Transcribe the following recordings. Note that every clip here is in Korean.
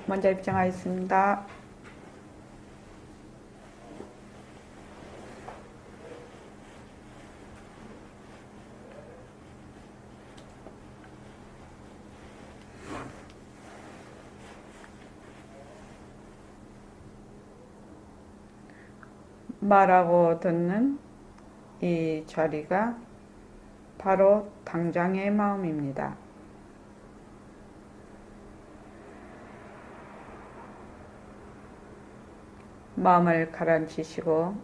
먼저 입장하겠습니다. 말하고 듣는 이 자리가 바로 당장의 마음입니다. 마음을 가라앉히시고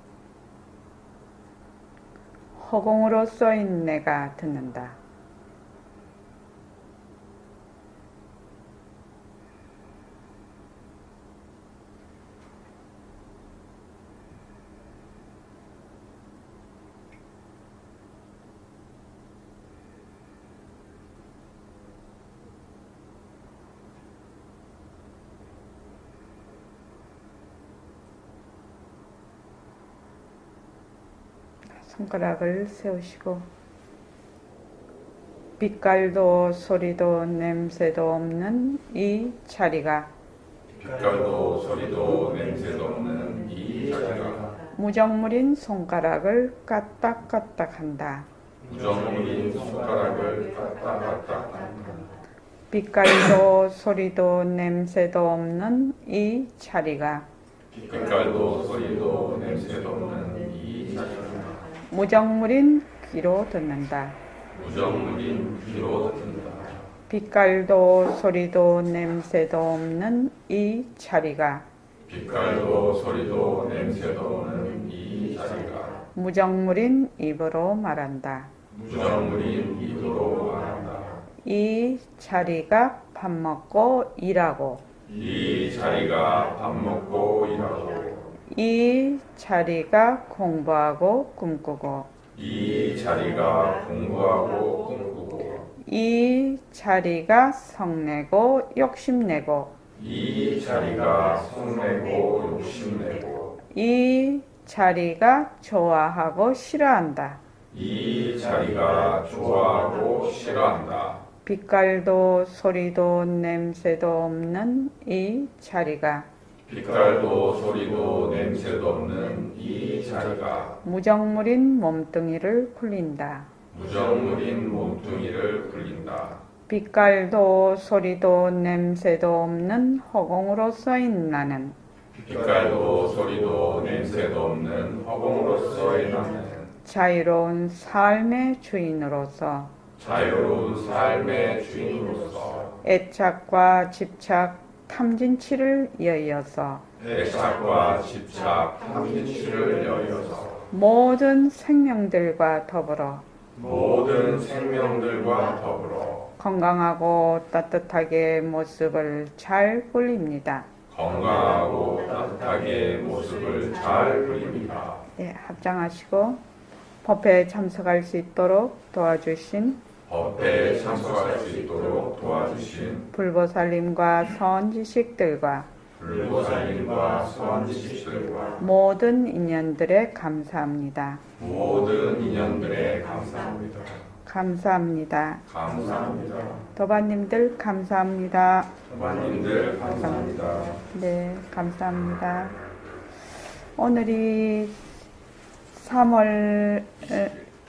허공으로 쏘인 내가 듣는다. 손가락을 세우시고 빛깔도 소리도 냄새도 없는 이 자리가 빛깔도 소리도 냄새도 없는 이 자리가 무정물인 손가락을 까딱까딱한다. 무정물인 손가락을 까딱까딱 빛깔도 소리도 냄새도 없는 이 자리가 빛깔도 소리도 냄새도 없는 이 자리가 무정물인 귀로 듣는다. 무정물인 귀로 듣는다. 빛깔도 소리도 냄새도 없는 이 자리가 빛깔도 소리도 냄새도 없는 이 자리가 무정물인 입으로 말한다. 무정물인 입으로 말한다. 이 자리가 밥 먹고 일하고 이 자리가 밥 먹고 일하고 이 자리가 공부하고 꿈꾸고 이 자리가 공부하고 꿈꾸고 이 자리가 성내고 욕심내고 이 자리가 성내고 욕심내고 이 자리가 좋아하고 싫어한다. 이 자리가 좋아하고 싫어한다. 빛깔도 소리도 냄새도 없는 이 자리가 빛깔도 소리도 냄새도 없는 이 자리가 무정물인 몸뚱이를 굴린다. 무정물인 몸뚱이를 굴린다. 빛깔도 소리도 냄새도 없는 허공으로 쏘인 나는 빛깔도 소리도 냄새도 없는 허공으로서의 나는 자유로운 삶의 주인으로서 자유로운 삶의 주인으로서 애착과 집착, 탐진치를 여의어서 애착과 집착, 탐진치를 여의어서 모든 생명들과 더불어 모든 생명들과 더불어 건강하고 따뜻하게 모습을 잘 굴립니다. 건강하고 따뜻하게 모습을 잘 그립니다. 네, 합장하시고 법회에 참석할 수 있도록 도와주신 법회에 참석할 수 있도록 도와주신 불보살님과 선지식들과 불보살님과 선지식들과 모든 인연들에 감사합니다. 모든 인연들에 감사합니다. 감사합니다. 감사합니다. 도반님들 감사합니다. 도반님들 감사합니다. 네, 감사합니다. 오늘이 3월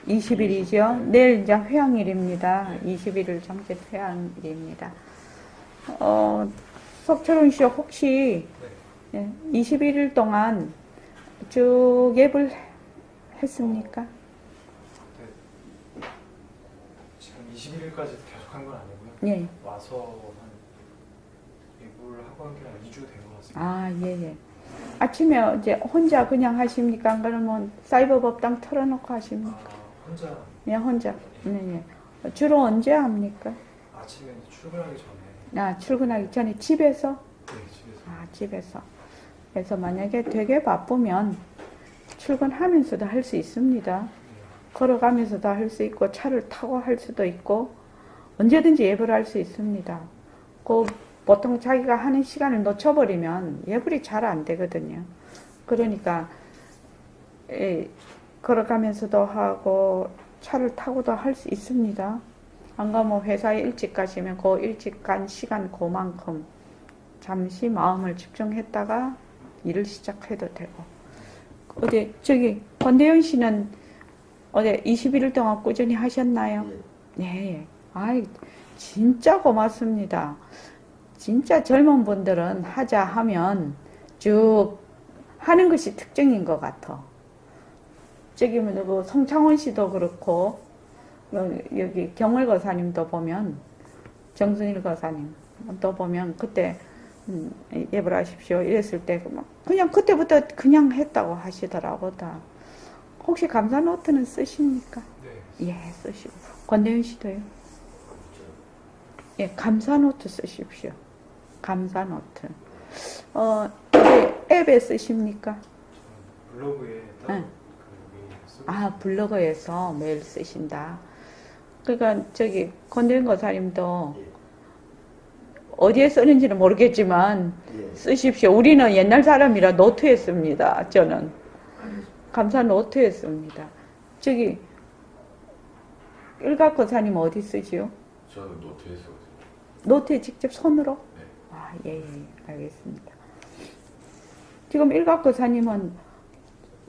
20일이죠. 내일 이제 회양일입니다. 21일 정제 회양일입니다. 석철훈 씨 혹시 21일 동안 쭉 예불 했습니까? 네. 지금 21일까지 계속 한 건 아니고요. 예. 와서 한 예불 하고 한 게 한 2주 된 것 같습니다. 아, 예. 아침에 이제 혼자 그냥 하십니까? 안 그러면 사이버 법당 틀어놓고 하십니까? 혼자 예, 혼자. 네. 주로 언제 합니까? 아침에 출근하기 전에 아, 출근하기 전에 집에서? 네, 집에서 아, 집에서. 그래서 만약에 되게 바쁘면 출근하면서도 할 수 있습니다. 걸어가면서도 할 수 있고 차를 타고 할 수도 있고 언제든지 예불 할 수 있습니다. 보통 자기가 하는 시간을 놓쳐버리면 예불이 잘 안 되거든요. 그러니까 걸어가면서도 하고 차를 타고도 할 수 있습니다. 안 가면 회사에 일찍 가시면 그 일찍 간 시간 그만큼 잠시 마음을 집중했다가 일을 시작해도 되고. 어제 저기 권대현 씨는 어제 21일 동안 꾸준히 하셨나요? 네. 아이, 진짜 고맙습니다. 진짜 젊은 분들은 하자 하면 쭉 하는 것이 특징인 것 같아. 저기 뭐 송창원 씨도 그렇고 여기 경월 거사님도 보면 정순일 거사님도 보면 그때 예불 하십시오 이랬을 때 그냥 그때부터 그냥 했다고 하시더라고 다. 혹시 감사 노트는 쓰십니까? 네. 예, 쓰시고. 권대윤 씨도요? 예, 감사 노트 쓰십시오. 감사 노트. 앱에 쓰십니까? 블로그에 따로 네. 그 메일 쓰고 아, 블로그에서 메일 쓰신다. 그러니까 저기 권대윤 거사님도 어디에 쓰는지는 모르겠지만 쓰십시오. 우리는 옛날 사람이라 노트에 씁니다. 저는 감사 노트에 씁니다. 저기 일각 거사님 어디 쓰지요? 저는 노트에 쓰거든요. 노트에 직접 손으로? 네. 아, 예, 예, 알겠습니다. 지금 일각 거사님은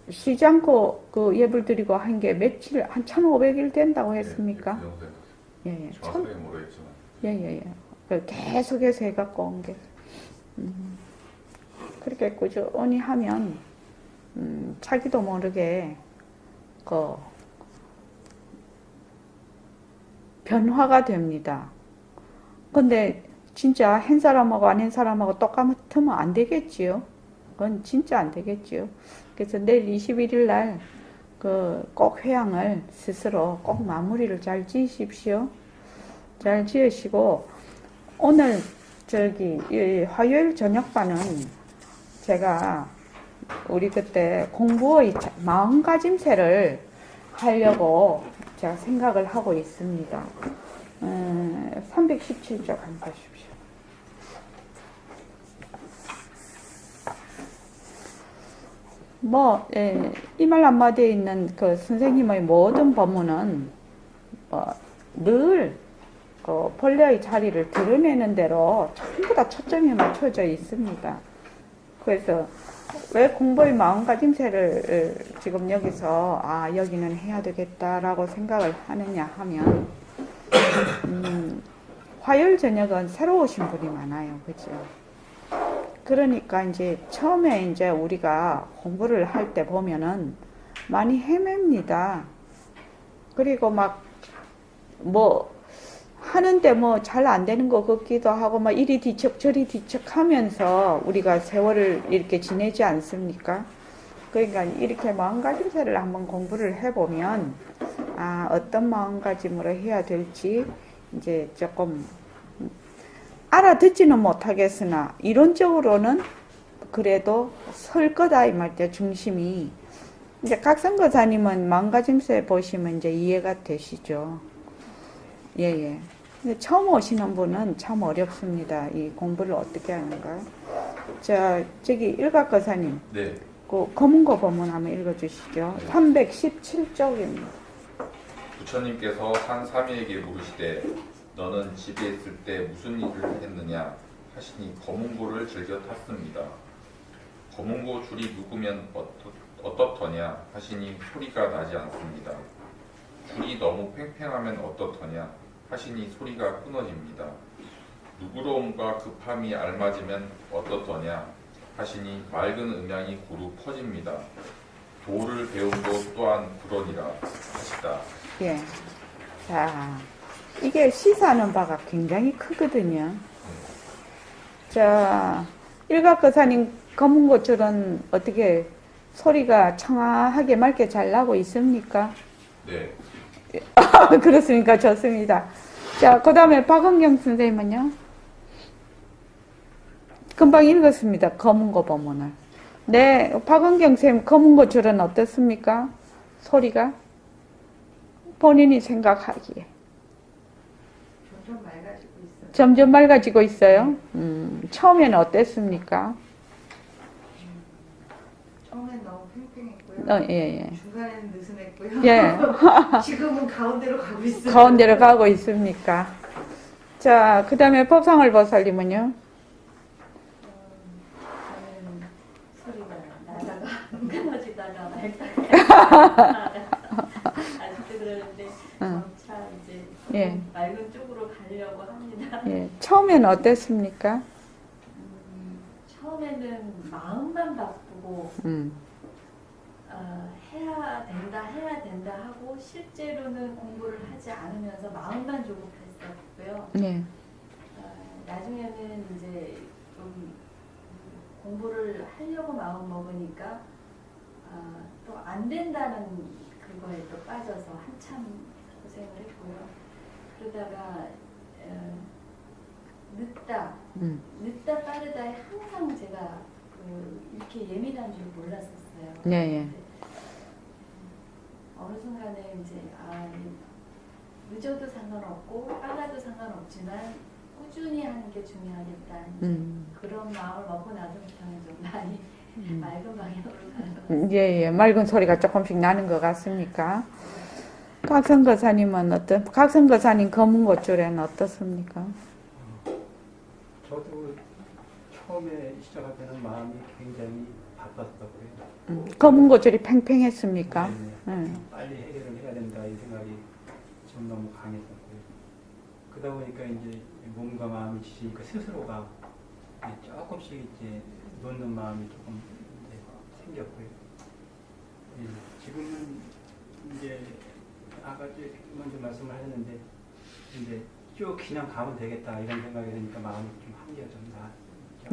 쉬지 않고 그 예불 드리고 한 게 며칠, 한 1500일 된다고 했습니까? 네, 그 정도 예, 예. 정확하게 모르겠지만. 예, 예, 예. 그 계속해서 해갖고 온 게. 그렇게 꾸준히 하면, 자기도 모르게, 변화가 됩니다. 근데 진짜 한 사람하고 안 한 사람하고 똑같으면 안 되겠지요. 그건 진짜 안 되겠지요. 그래서 내일 21일 날, 꼭 회양을 스스로 꼭 마무리를 잘 지으십시오. 잘 지으시고, 오늘 이 화요일 저녁반은 제가 우리 그때 공부의 마음가짐새를 하려고 제가 생각을 하고 있습니다. 317쪽 한번 보십시오. 이 말 한마디에 있는 그 선생님의 모든 법문은 늘 본래의 자리를 드러내는 대로 전부 다 초점이 맞춰져 있습니다. 그래서 왜 공부의 마음가짐새를 지금 여기서 여기는 해야 되겠다라고 생각을 하느냐 하면 화요일 저녁은 새로 오신 분이 많아요. 그죠? 그러니까 이제 처음에 이제 우리가 공부를 할 때 보면은 많이 헤맵니다. 그리고 하는데 잘 안 되는 것 같기도 하고 이리 뒤척 저리 뒤척 하면서 우리가 세월을 이렇게 지내지 않습니까? 그러니까 이렇게 마음가짐새를 한번 공부를 해보면 어떤 마음가짐으로 해야 될지 이제 조금 알아듣지는 못하겠으나 이론적으로는 그래도 설 거다 이 말이죠. 중심이 이제 각성거사님은 마음가짐새 보시면 이제 이해가 되시죠. 예. 근데 처음 오시는 분은 참 어렵습니다. 이 공부를 어떻게 하는가. 저기 일각거사님. 네. 그 검은 거 보면 한번 읽어주시죠. 317쪽입니다. 부처님께서 한 사미에게 물으시되 너는 집에 있을 때 무슨 일을 했느냐 하시니 검은고를 즐겨 탔습니다. 검은고 줄이 묶으면 어떻더냐 하시니 소리가 나지 않습니다. 줄이 너무 팽팽하면 어떻더냐 하시니 소리가 끊어집니다. 누그러움과 급함이 알맞으면 어떻더냐 하시니 맑은 음향이 고루 퍼집니다. 도를 배움도 또한 그러니라 하시다. 예. 자, 이게 시사하는 바가 굉장히 크거든요. 자, 일각거사님 검은 고줄은 어떻게 소리가 청아하게 맑게 잘 나고 있습니까? 네. 그렇습니까? 좋습니다. 자, 그 다음에 박은경 선생님은요? 금방 읽었습니다. 검은 거 법문을. 네, 박은경 선생님 검은 거 줄은 어떻습니까? 소리가? 본인이 생각하기에. 점점 맑아지고 있어요. 처음에는 어땠습니까? 처음엔 너무 팽팽했고요. 예. 중간에는 느슨했고요. 예. 지금은 가운데로 가고 있어요. 가운데로 가고 있습니까? 자, 그 다음에 법상을 보살님은요? 말했다가 말다가 아직도 그러는데 점차 이제 예. 맑은 쪽으로 가려고 합니다. 예. 처음엔 어땠습니까? 처음에는 마음만 바쁘고 해야 된다 하고 실제로는 공부를 하지 않으면서 마음만 조급했었고요. 네. 나중에는 이제 좀 공부를 하려고 마음 먹으니까 또 안 된다는 그거에 또 빠져서 한참 고생을 했고요. 그러다가 늦다 빠르다에 항상 제가 이렇게 예민한 줄 몰랐었어요. 네, 예. 어느 순간에 이제 늦어도 상관없고 빨라도 상관없지만 꾸준히 하는 게 중요하겠다. 이제 그런 마음을 먹고 나서부터는 좀 많이 맑은 방향으로 가는 것 같습니다. 예, 예. 맑은 소리가 조금씩 나는 것 같습니까? 각성거사님은 각성거사님 검은고줄에는 어떻습니까? 저도 처음에 시작할 때는 마음이 굉장히 바빴었고요. 검은고줄이 팽팽했습니까? 네. 빨리 해결을 해야 된다 이 생각이 좀 너무 강했었고요. 그러다 보니까 이제 몸과 마음이 지치니까 스스로가 조금씩 이제 놓는 마음이 조금 이제 생겼고요. 예, 지금은 이제 아까 먼저 말씀을 하셨는데 이제 쭉 그냥 가면 되겠다 이런 생각이 드니까 마음이 좀 한결 좀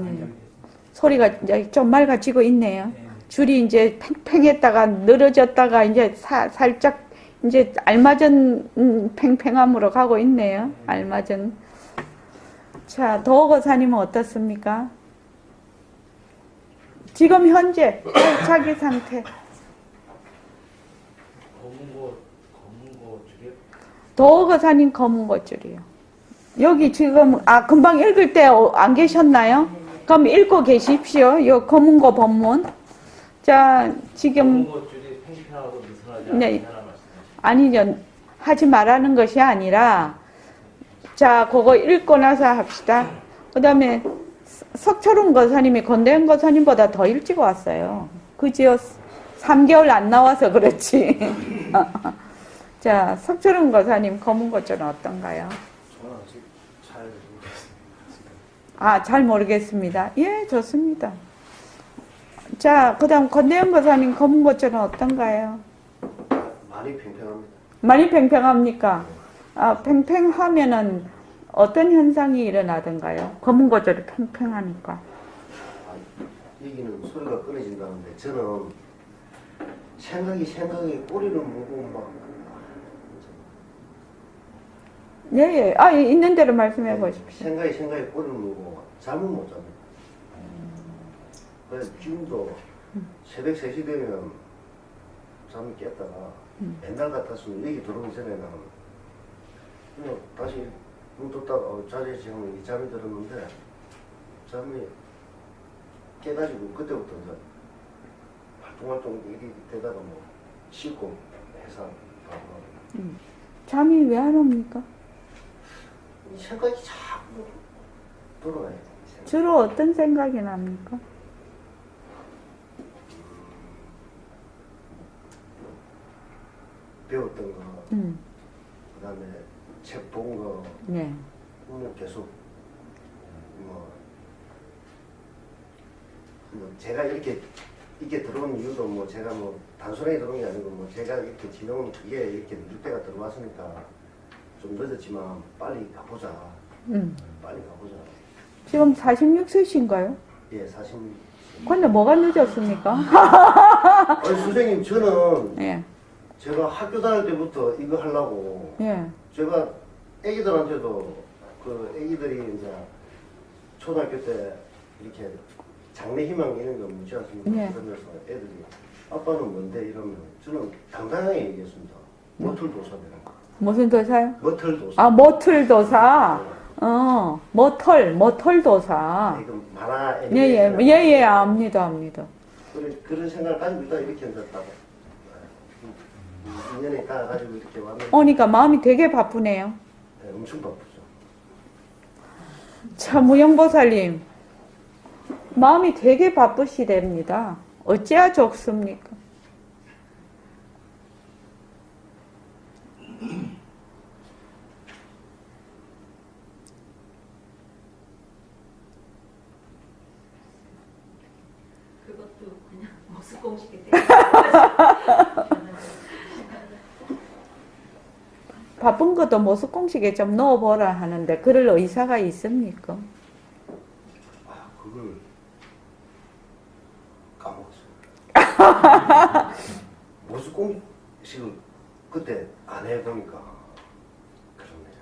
안정됐습니다. 소리가 이제 좀 맑아지고 있네요. 네. 줄이 이제 팽팽했다가 늘어졌다가 이제 살짝 이제 알맞은 팽팽함으로 가고 있네요. 알맞은. 자, 도거사님은 어떻습니까? 지금 현재 자기 상태. 검은고 줄이요? 도거사님 검은고줄이요. 여기 지금 금방 읽을 때 안 계셨나요? 그럼 읽고 계십시오. 요 검은고 본문. 자, 지금 검은고 줄이 팽팽하고 느슨하지 네. 않다는 말씀이시죠? 아니죠. 하지 말라는 것이 아니라, 자, 그거 읽고 나서 합시다. 그 다음에 석철훈 거사님이 건대현 거사님보다 더 일찍 왔어요. 그지요? 3개월 안 나와서 그렇지. 자, 석철훈 거사님 검은고줄은 어떤가요? 저는 아직 잘 모르겠습니다. 잘 모르겠습니다. 예, 좋습니다. 자, 그 다음 건대현 거사님 검은고줄은 어떤가요? 많이 팽팽합니다. 많이 팽팽합니까? 팽팽하면은 어떤 현상이 일어나던가요? 검은고줄이 팽팽하니까. 여기는 소리가 끊어진다는데 저는 생각이 꼬리를 물고 막 예, 예. 있는 대로 말씀해 보십시오. 생각이 꼬리를 물고 잠을 못 잡니다. 그래서 지금도 새벽 3시 되면 잠을 깼다가 옛날 같았으면 여기 들어오기 전에는 그냥 다시 눈 떴다가 자리에 지금 잠이 들었는데 잠이 깨가지고 그때부터 이제 활동활동 이렇게 되다가 뭐 씻고 해서 잠이 왜 안 옵니까? 생각이 자꾸 돌아가요. 주로 어떤 생각이 납니까? 배웠던 거, 그 다음에 책 본 거, 네. 계속 제가 이렇게 들어온 이유도 뭐 제가 뭐 단순하게 들어온 게 아니고 뭐 제가 이렇게 지나온 그게 이렇게 늦을 때가 들어왔으니까 좀 늦었지만 빨리 가보자. 빨리 가보자. 지금 46세신가요? 예, 40. 근데 뭐가 늦었습니까? 아니, 선생님, 저는 예. 제가 학교 다닐 때부터 이거 하려고 예. 제가 애기들한테도 그 애기들이 이제 초등학교 때 이렇게 장래 희망 이런 거 묻지 않습니까? 네. 그러면서 애들이 아빠는 뭔데 이러면 저는 당당하게 얘기했습니다. 머틀도사 되는 거. 무슨 도사요? 머틀도사. 머틀도사. 머털도사. 이거 만화 예, 압니다. 그런 생각을 가지고 있다 이렇게 앉았다고. 2년에 가가지고 이렇게 왔는데 그러니까 마음이 되게 바쁘네요. 네, 엄청 바쁘죠. 자, 무용보살님. 마음이 되게 바쁘시답니다. 어찌야 좋습니까? 것도 그냥 모습 공식에 바쁜 것도 모습 공식에 좀 넣어보라 하는데 그럴 의사가 있습니까? 아, 그걸 까먹었어요. 모습 공식을 그때 안 해보니까 그러네요.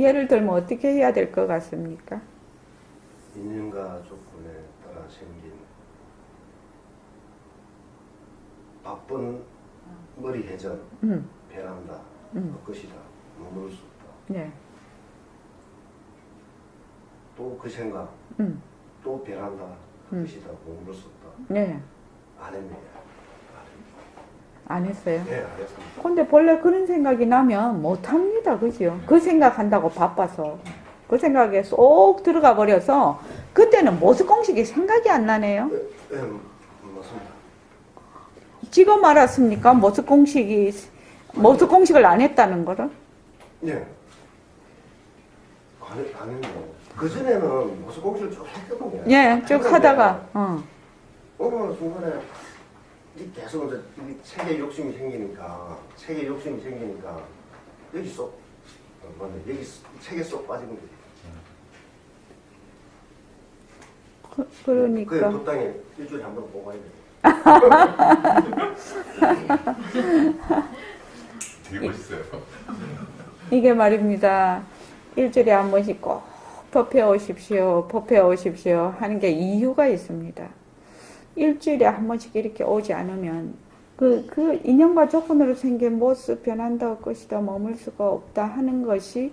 예를 들면 어떻게 해야 될 것 같습니까? 인연과 조건에 따라 생긴 바쁜 머리 회전, 베란다, 것이다, 머물 수 없다. 네. 또 그 생각, 또 베란다, 것이다, 머물 수 없다. 네. 안 했네요. 안 했어요. 네, 안 했습니다. 근데 본래 그런 생각이 나면 못합니다. 그죠? 그 생각한다고 바빠서. 그 생각에 쏙 들어가 버려서 그때는 모습 공식이 생각이 안 나네요. 네, 맞습니다. 지금 알았습니까? 모습 공식을 안 했다는 거를? 네. 안 했네요. 그전에는 모습 공식을 쭉 했거든요. 예, 쭉 하다가, 어느 순간에 계속 이제 책에 욕심이 생기니까 여기 쏙 여기 책에 쏙 빠지는 거지. 그러니까. 그 법당에 일주일에 한 번 보고 와야 돼. 되게 멋있어요. 이게 말입니다. 일주일에 한 번씩 꼭 법회 오십시오 하는 게 이유가 있습니다. 일주일에 한 번씩 이렇게 오지 않으면 그 인연과 조건으로 생긴 모습 변한다 것이다 머물 수가 없다 하는 것이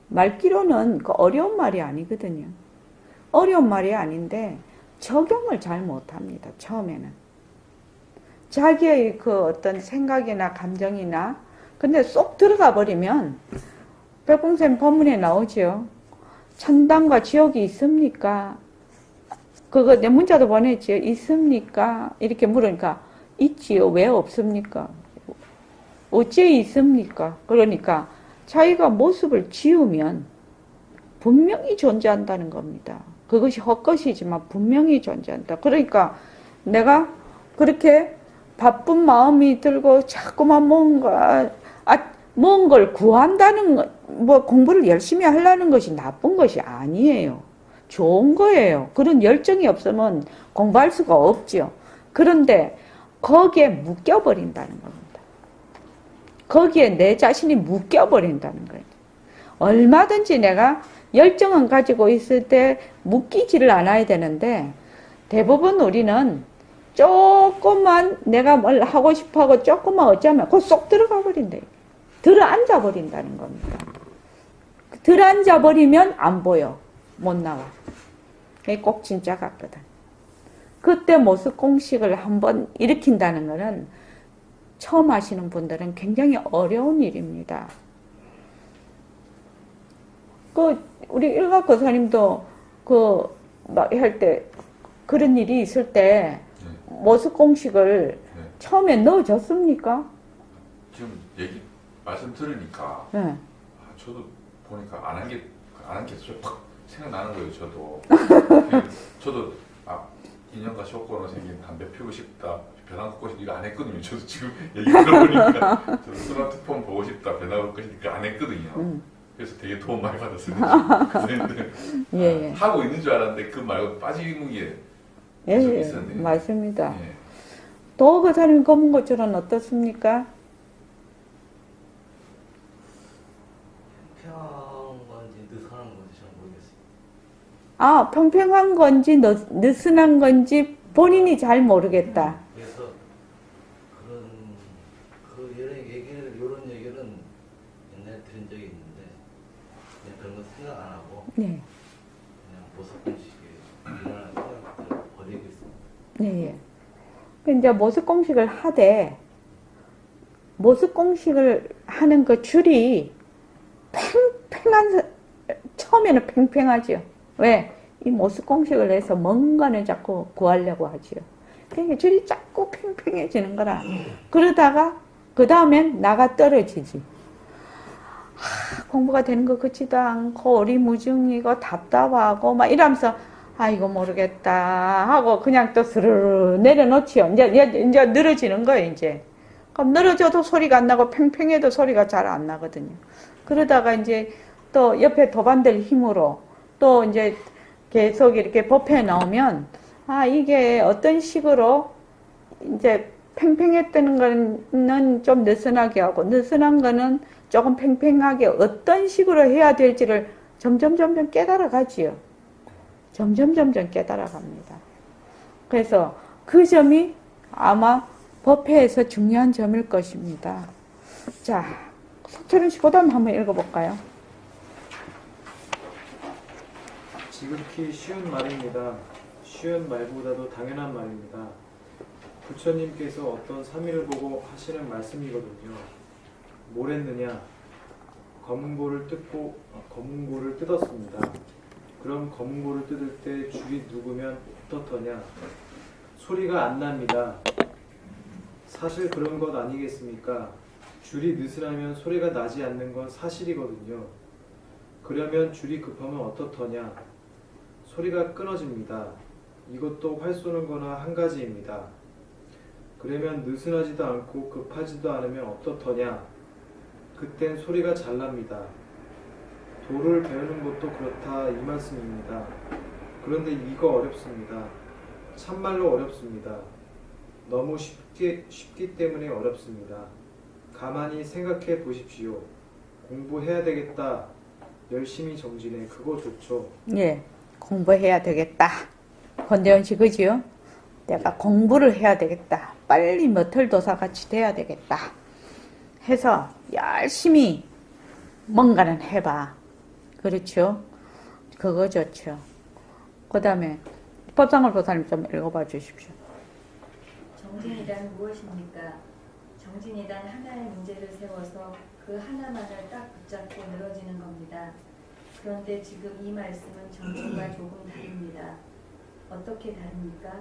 말귀로는 그 어려운 말이 아니거든요. 어려운 말이 아닌데 적용을 잘 못합니다. 처음에는 자기의 그 어떤 생각이나 감정이나 근데 쏙 들어가 버리면 백봉쌤 법문에 나오죠. 천당과 지옥이 있습니까? 그거 내 문자도 보냈지요. 있습니까? 이렇게 물으니까 있지요. 왜 없습니까? 어찌 있습니까? 그러니까 자기가 모습을 지으면 분명히 존재한다는 겁니다. 그것이 헛것이지만 분명히 존재한다. 그러니까 내가 그렇게 바쁜 마음이 들고 자꾸만 뭔가를 구한다는 것, 뭐 공부를 열심히 하려는 것이 나쁜 것이 아니에요. 좋은 거예요. 그런 열정이 없으면 공부할 수가 없죠. 그런데 거기에 묶여버린다는 겁니다. 거기에 내 자신이 묶여버린다는 거예요. 얼마든지 내가 열정은 가지고 있을 때 묶이지를 않아야 되는데 대부분 우리는 조금만 내가 뭘 하고 싶어 하고 조금만 어쩌면 그 쏙 들어가 버린대. 들어앉아 버린다는 겁니다. 들어앉아 버리면 안 보여. 못 나와. 그게 꼭 진짜 같거든. 그때 모습 공식을 한번 일으킨다는 것은 처음 하시는 분들은 굉장히 어려운 일입니다. 우리 일각거사님도 막 할 때 그런 일이 있을 때 모습 공식을 처음에 넣어줬습니까? 지금 말씀 들으니까 네. 저도 보니까 안 한 게 팍 생각나는 거예요. 저도 인연과 조건으로 생긴 담배 피우고 싶다, 변화 걷고 싶다 이거 안 했거든요. 저도 지금 얘기 들어보니까 저도 스마트폰 보고 싶다, 변화 걷고 싶다 이거 안 했거든요. 그래서 되게 도움 많이 받았어요. 예. 하고 있는 줄 알았는데 그 말고 빠지는 게 예, 계속 있었네요. 맞습니다. 예. 또 그 사람이 검은 것처럼 어떻습니까? 평평한 건지 느슨한 건지 잘 모르겠어요. 아, 평평한 건지 느슨한 건지 본인이 잘 모르겠다. 그래서 이런 얘기를 옛날에 들은 적이 있는데 그냥 그런 거 생각 안 하고 네. 그냥 모습 공식에 일어나는 생각들을 버리고 있습니다. 네. 이제 모습 공식을 하되 모습 공식을 하는 그 줄이 처음에는 팽팽하죠. 왜? 이 모습 공식을 해서 뭔가를 자꾸 구하려고 하죠. 그러니까 줄이 자꾸 팽팽해지는 거라. 그러다가 그 다음엔 나가 떨어지지. 공부가 되는 것 같지도 않고 오리무중이고 답답하고 막 이러면서 아이고 모르겠다 하고 그냥 또 스르르 내려놓지요. 이제 늘어지는 거예요, 이제. 그럼 늘어져도 소리가 안 나고 팽팽해도 소리가 잘 안 나거든요. 그러다가 이제 또 옆에 도반들 힘으로 또 이제 계속 이렇게 법해 나오면 아, 이게 어떤 식으로 이제 팽팽했던 거는 좀 느슨하게 하고 느슨한 거는 조금 팽팽하게 어떤 식으로 해야 될지를 점점 깨달아 가지요. 점점 깨달아 갑니다. 그래서 그 점이 아마 법회에서 중요한 점일 것입니다. 자, 석철은 씨 그다음 한번 읽어볼까요? 지극히 쉬운 말입니다. 쉬운 말보다도 당연한 말입니다. 부처님께서 어떤 사미를 보고 하시는 말씀이거든요. 뭘 했느냐? 검은고를 뜯었습니다. 그럼 검은고를 뜯을 때 줄이 누구면 어떻더냐? 소리가 안 납니다. 사실 그런 것 아니겠습니까? 줄이 느슨하면 소리가 나지 않는 건 사실이거든요. 그러면 줄이 급하면 어떻더냐? 소리가 끊어집니다. 이것도 활 쏘는 거나 한 가지입니다. 그러면 느슨하지도 않고 급하지도 않으면 어떻더냐? 그땐 소리가 잘 납니다. 도를 배우는 것도 그렇다 이 말씀입니다. 그런데 이거 어렵습니다. 참말로 어렵습니다. 너무 쉽기 때문에 어렵습니다. 가만히 생각해 보십시오. 공부해야 되겠다. 열심히 정진해. 그거 좋죠. 예, 공부해야 되겠다. 권대원 씨 그지요? 내가 공부를 해야 되겠다. 빨리 머털도사 같이 돼야 되겠다. 해서 열심히 뭔가는 해봐. 그렇죠? 그거 좋죠. 그 다음에 법상을 보사님 좀 읽어봐 주십시오. 정진이란 무엇입니까? 정진이란 하나의 문제를 세워서 그 하나만을 딱 붙잡고 늘어지는 겁니다. 그런데 지금 이 말씀은 정진과 조금 다릅니다. 어떻게 다릅니까?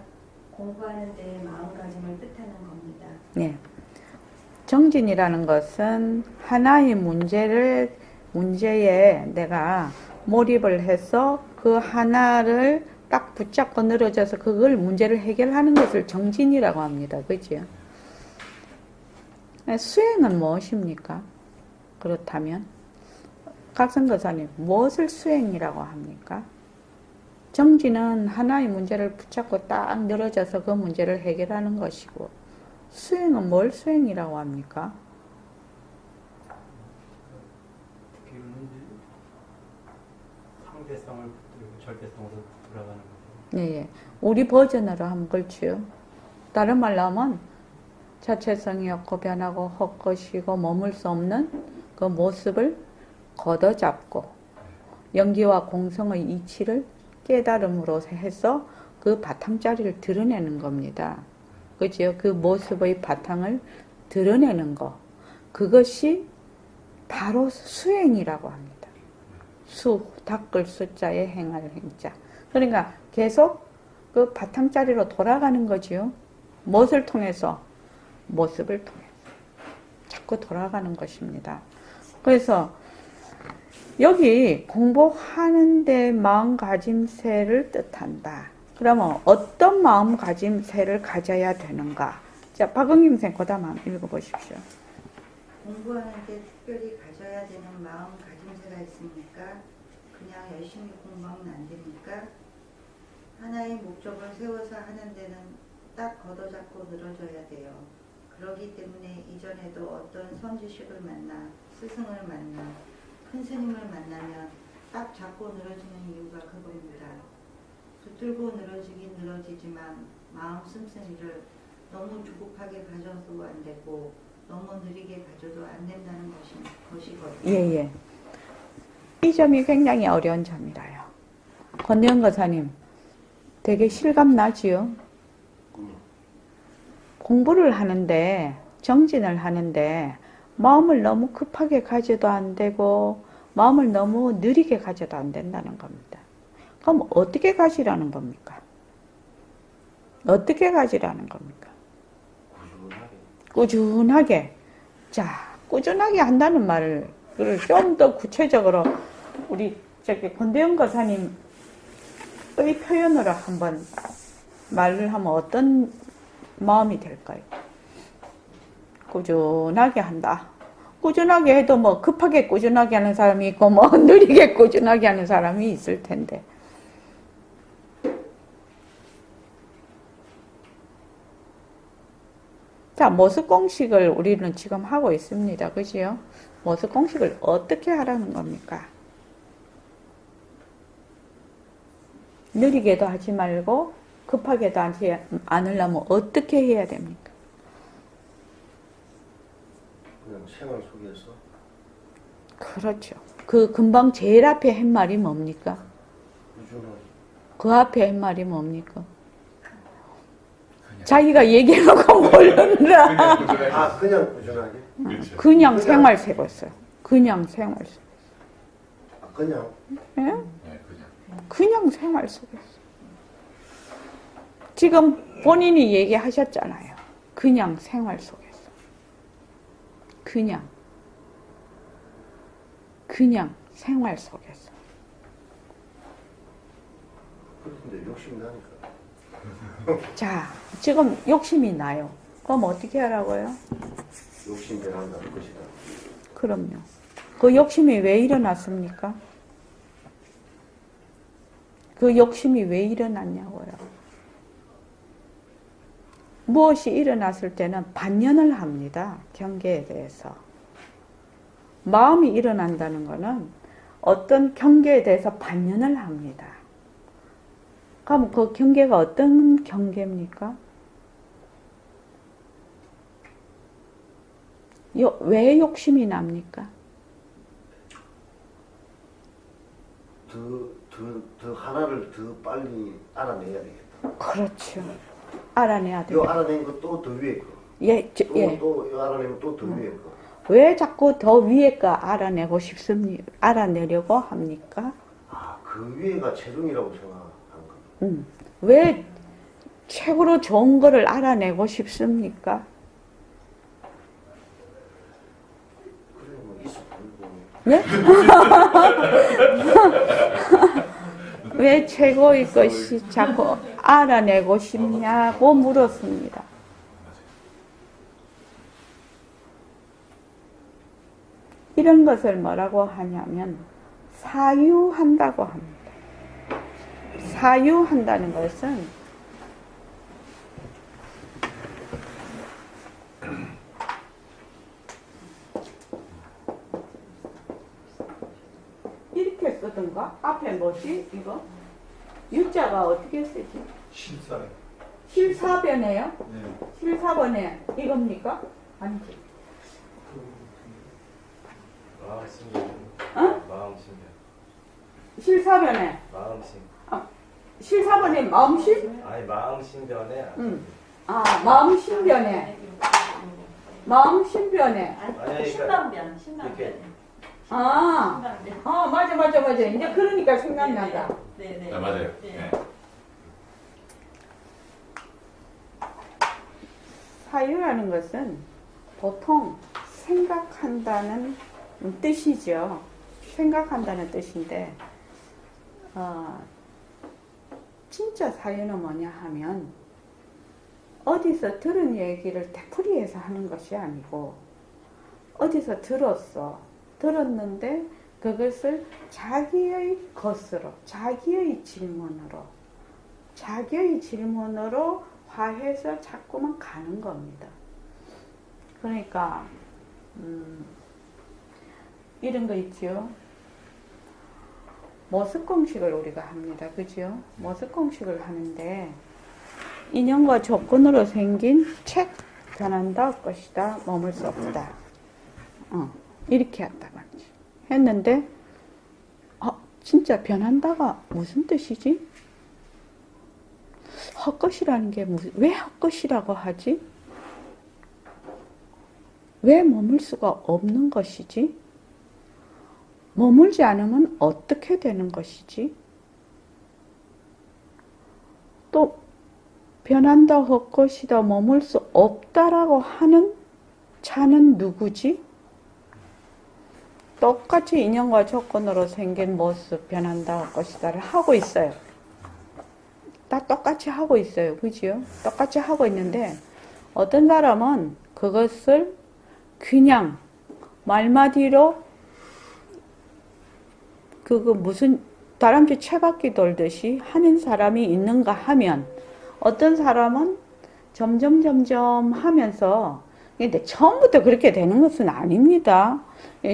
공부하는 데의 마음가짐을 뜻하는 겁니다. 네. 정진이라는 것은 하나의 문제에 내가 몰입을 해서 그 하나를 딱 붙잡고 늘어져서 그걸 문제를 해결하는 것을 정진이라고 합니다. 그죠? 수행은 무엇입니까? 그렇다면 각성거사님 무엇을 수행이라고 합니까? 정진은 하나의 문제를 붙잡고 딱 늘어져서 그 문제를 해결하는 것이고 수행은 뭘 수행이라고 합니까? 특히는 상대성을 붙들고 절대성으로 돌아가는 거죠. 예. 우리 버전으로 한번 걸치요. 다른 말로 하면 자체성이 없고 변하고 헛것이고 머물 수 없는 그 모습을 걷어잡고 연기와 공성의 이치를 깨달음으로 해서 그 바탕자리를 드러내는 겁니다. 그죠? 그 모습의 바탕을 드러내는 거. 그것이 바로 수행이라고 합니다. 닦을 수자에 행할 행자. 그러니까 계속 그 바탕자리로 돌아가는 거지요. 무엇을 통해서? 모습을 통해서. 자꾸 돌아가는 것입니다. 그래서 여기 공부하는데 마음가짐새를 뜻한다. 그러면 어떤 마음가짐새를 가져야 되는가? 자, 박은경 선생님 그 다음 한번 읽어보십시오. 공부하는데 특별히 가져야 되는 마음가짐새가 있습니까? 그냥 열심히 공부하면 안 됩니까? 하나의 목적을 세워서 하는 데는 딱 걷어잡고 늘어져야 돼요. 그렇기 때문에 이전에도 어떤 선지식을 만나 스승을 만나 큰 스님을 만나면 딱 잡고 늘어지는 이유가 그겁니다. 붙들고 늘어지긴 늘어지지만 마음 씀씀이를 너무 조급하게 가져도 안 되고 너무 느리게 가져도 안 된다는 것이거든요. 예. 이 점이 굉장히 어려운 점이라요. 권대현 거사님 되게 실감 나지요? 공부를 하는데 정진을 하는데 마음을 너무 급하게 가져도 안 되고 마음을 너무 느리게 가져도 안 된다는 겁니다. 그럼 어떻게 가지라는 겁니까? 어떻게 가지라는 겁니까? 꾸준하게. 자, 꾸준하게 한다는 말을 좀 더 구체적으로 우리 저기 권대영 거사님 표현으로 한번 말을 하면 어떤 마음이 될까요? 꾸준하게 한다. 꾸준하게 해도 뭐 급하게 꾸준하게 하는 사람이 있고 뭐 느리게 꾸준하게 하는 사람이 있을 텐데. 자, 모습 공식을 우리는 지금 하고 있습니다. 그지요? 모습 공식을 어떻게 하라는 겁니까? 느리게도 하지 말고 급하게도 하지 않으려면 어떻게 해야 됩니까? 그냥 생활 속에서 그렇죠. 그 금방 제일 앞에 한 말이 뭡니까? 꾸준하게. 그 앞에 한 말이 뭡니까? 자기가 얘기해놓고 모른다. 그냥 꾸준하게. 아, 그냥 꾸준하게? 그렇죠. 그냥 생활 속에서. 그냥 생활 속에서. 아, 그냥? 예? 네, 그냥. 그냥 생활 속에서. 지금 본인이 얘기하셨잖아요. 그냥 생활 속에서. 그냥 생활 속에서. 그런데 욕심이 나니까. 자, 지금 욕심이 나요. 그럼 어떻게 하라고요? 욕심 변한다는 것이다. 그럼요. 그 욕심이 왜 일어났습니까? 그 욕심이 왜 일어났냐고요. 무엇이 일어났을 때는 반연을 합니다. 경계에 대해서. 마음이 일어난다는 것은 어떤 경계에 대해서 반연을 합니다. 그럼 그 경계가 어떤 경계입니까? 왜 욕심이 납니까? 더 하나를 더 빨리 알아내야 되겠다. 그렇죠. 알아내야 요 돼요. 알아낸 거 또 더 위에 거. 예, 또 요 알아내면 또 더 위에 거. 왜 자꾸 더 위에 거 알아내고 싶습니까? 알아내려고 합니까? 아, 그 위에가 최종이라고 생각하는 거. 왜 최고로 좋은 거를 알아내고 싶습니까? 그래, 뭐 있어 보이고. 네? 왜 최고의 것이 자꾸 알아내고 싶냐고 물었습니다. 이런 것을 뭐라고 하냐면 사유한다고 합니다. 사유한다는 것은 이렇게 쓰던가? 앞에 뭐지? 이거? 유자가 어떻게 쓰지? 실사에. 실사변에요? 네. 실사변에 이겁니까? 아니지. 마음심변. 어? 마음심변. 실사변에. 마음심. 실사변에 마음심? 아니 마음심변에. 아, 마음심변에. 마음심변에. 아니, 신방변. 이렇게. 아, 맞아. 이제 그러니까 생각난다. 네네. 네, 맞아요. 네. 네. 사유라는 것은 보통 생각한다는 뜻이죠. 생각한다는 뜻인데, 진짜 사유는 뭐냐 하면, 어디서 들은 얘기를 되풀이해서 하는 것이 아니고, 어디서 들었는데, 그것을 자기의 것으로, 자기의 질문으로 화해서 자꾸만 가는 겁니다. 그러니까 이런 거 있죠. 모습 공식을 우리가 합니다. 그죠? 모습 공식을 하는데 인연과 조건으로 생긴 책 변한다 것이다 머물 수 없다. 이렇게 한다 말이지. 했는데 진짜 변한다가 무슨 뜻이지? 헛것이라는 게 왜 헛것이라고 하지? 왜 머물 수가 없는 것이지? 머물지 않으면 어떻게 되는 것이지? 또 변한다, 헛것이다, 머물 수 없다라고 하는 자는 누구지? 똑같이 인연과 조건으로 생긴 모습, 변한다, 헛것이다를 하고 있어요. 다 똑같이 하고 있어요. 그죠? 똑같이 하고 있는데 어떤 사람은 그것을 그냥 말마디로 그거 무슨 다람쥐 채바퀴 돌듯이 하는 사람이 있는가 하면 어떤 사람은 점점 하면서 근데 처음부터 그렇게 되는 것은 아닙니다.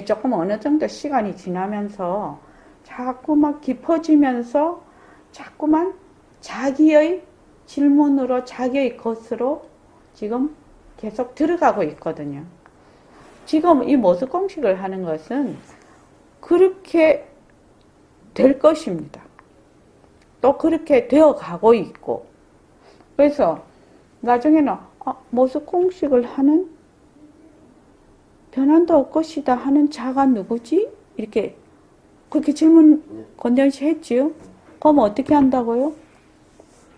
조금 어느 정도 시간이 지나면서 자꾸 막 깊어지면서 자꾸만 자기의 질문으로 자기의 것으로 지금 계속 들어가고 있거든요. 지금 이 모습 공식을 하는 것은 그렇게 될 것입니다. 또 그렇게 되어 가고 있고 그래서 나중에는 모습 공식을 하는 변한도 없 것이다 하는 자가 누구지? 이렇게 그렇게 질문 권대현 씨 했지요? 그럼 어떻게 한다고요?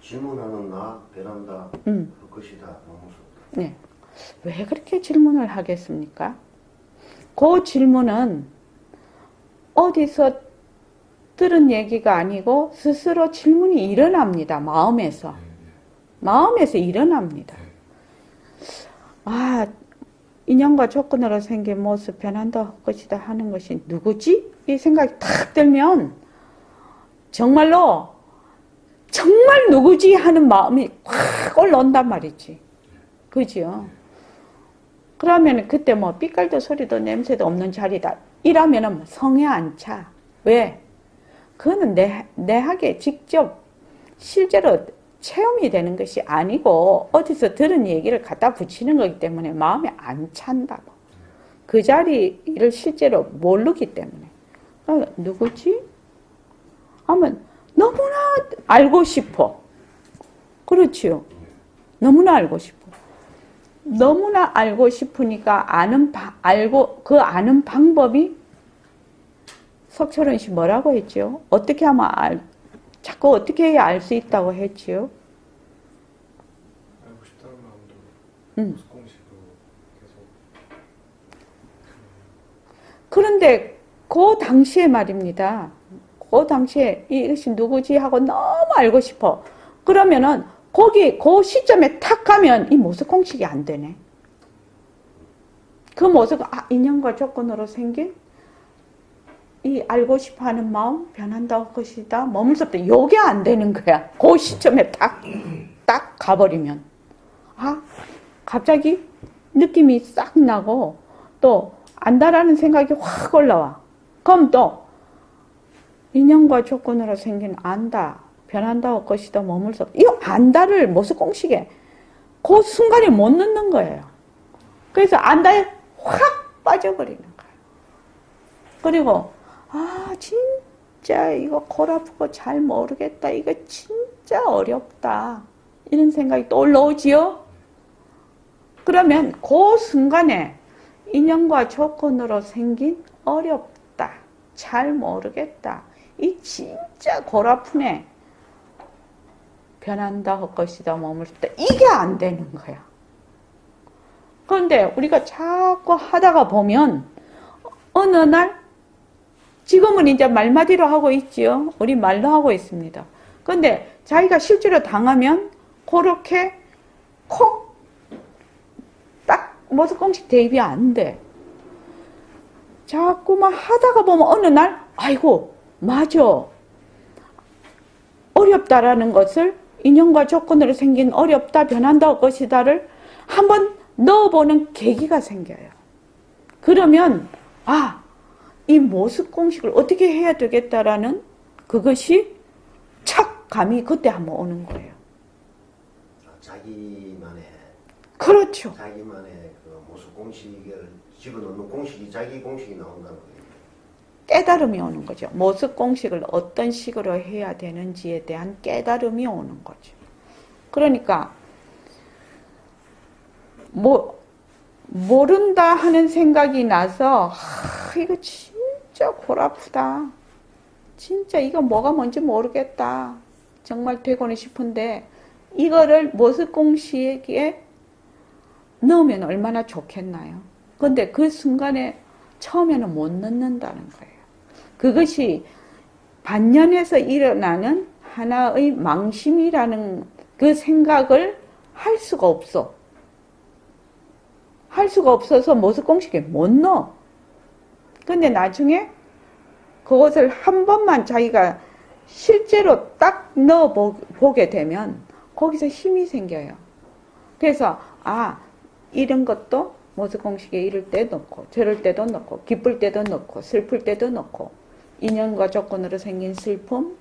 질문하는 나 변한다 할 것이다 너무 무섭다. 네. 왜 그렇게 질문을 하겠습니까? 그 질문은 어디서 들은 얘기가 아니고 스스로 질문이 일어납니다. 마음에서. 마음에서 일어납니다. 인연과 조건으로 생긴 모습 변한다 할 것이다 하는 것이 누구지? 이 생각이 탁 들면 정말로 정말 누구지 하는 마음이 확 올라온단 말이지. 그죠? 그러면 그때 뭐 삐깔도 소리도 냄새도 없는 자리다. 이러면은 성에 안 차. 왜? 그거는 내하게 직접 실제로 체험이 되는 것이 아니고 어디서 들은 얘기를 갖다 붙이는 거기 때문에 마음에 안 찬다고. 그 자리를 실제로 모르기 때문에. 누구지? 하면 너무나 알고 싶어. 그렇지요. 너무나 알고 싶어. 너무나 알고 싶으니까 그 아는 방법이 석철원 씨 뭐라고 했죠? 어떻게 하면 자꾸 어떻게 해야 알 수 있다고 했지요? 알고 싶다는 마음도 모습 공식으로 계속. 그런데 그 당시에 말입니다. 그 당시에 이것이 누구지 하고 너무 알고 싶어. 그러면은 그 시점에 탁 가면 이 모습 공식이 안 되네. 그 모습, 인연과 조건으로 생긴 이 알고 싶어 하는 마음, 변한다 할 것이다, 머물렀다. 요게 안 되는 거야. 그 시점에 딱 가버리면. 갑자기 느낌이 싹 나고, 또, 안다라는 생각이 확 올라와. 그럼 또, 인연과 조건으로 생긴 안다, 변한다 할 것이다, 머물렀다. 이 안다를 모습 공식에 그 순간에 못 넣는 거예요. 그래서 안다에 확 빠져버리는 거예요. 그리고, 진짜 이거 골 아프고 잘 모르겠다. 이거 진짜 어렵다. 이런 생각이 또 올라오지요? 그러면 그 순간에 인연과 조건으로 생긴 어렵다. 잘 모르겠다. 이 진짜 골 아프네. 변한다 할 것이다. 머물렀다. 이게 안 되는 거야. 그런데 우리가 자꾸 하다가 보면 어느 날 지금은 이제 말마디로 하고 있지요. 우리 말로 하고 있습니다. 그런데 자기가 실제로 당하면 그렇게 딱 모습 공식 대입이 안 돼. 자꾸만 하다가 보면 어느 날 아이고 맞아. 어렵다라는 것을 인연과 조건으로 생긴 어렵다 변한다 할 것이다를 한번 넣어보는 계기가 생겨요. 그러면 이 모습 공식을 어떻게 해야 되겠다라는 그것이 착 감이 그때 한번 오는 거예요. 자기만의 그렇죠. 자기만의 그 모습 공식을 집어넣는 공식이 자기 공식이 나온다는 거예요. 깨달음이 오는 거죠. 모습 공식을 어떤 식으로 해야 되는지에 대한 깨달음이 오는 거죠. 그러니까 모른다 하는 생각이 나서 이거 진짜 골 아프다. 진짜 이거 뭐가 뭔지 모르겠다. 정말 되고는 싶은데 이거를 모습 공식에 넣으면 얼마나 좋겠나요? 근데 그 순간에 처음에는 못 넣는다는 거예요. 그것이 반년에서 일어나는 하나의 망심이라는 그 생각을 할 수가 없어. 할 수가 없어서 모습공식에 못 넣어. 근데 나중에 그것을 한 번만 자기가 실제로 딱 넣어 보게 되면 거기서 힘이 생겨요. 그래서 이런 것도 모습공식에 이럴 때 넣고 저럴 때도 넣고 기쁠 때도 넣고 슬플 때도 넣고 인연과 조건으로 생긴 슬픔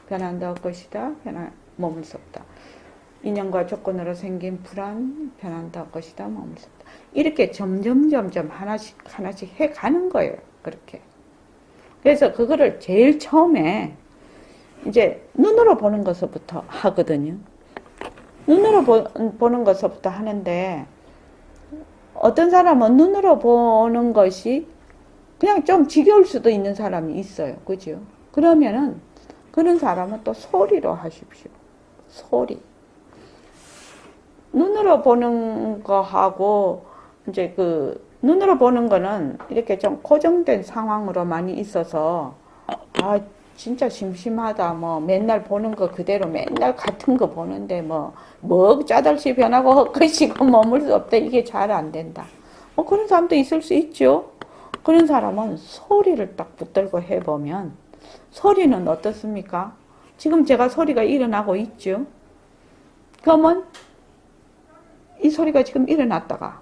변한다 할 것이다. 머물 수 없다. 인연과 조건으로 생긴 불안 변한다 할 것이다. 머물 수 없다. 이렇게 점점 하나씩 해가는 거예요. 그렇게. 그래서 그거를 제일 처음에 이제 눈으로 보는 것부터 하거든요. 눈으로 보는 것부터 하는데 어떤 사람은 눈으로 보는 것이 그냥 좀 지겨울 수도 있는 사람이 있어요. 그죠? 그러면은 그런 사람은 또 소리로 하십시오. 소리. 눈으로 보는 거하고 이제 눈으로 보는 거는 이렇게 좀 고정된 상황으로 많이 있어서 진짜 심심하다. 맨날 보는 거 그대로 맨날 같은 거 보는데 뭐 짜달시 변하고 헛것이고 머물 수 없다. 이게 잘 안 된다. 그런 사람도 있을 수 있죠. 그런 사람은 소리를 딱 붙들고 해보면 소리는 어떻습니까? 지금 제가 소리가 일어나고 있죠. 그러면 이 소리가 지금 일어났다가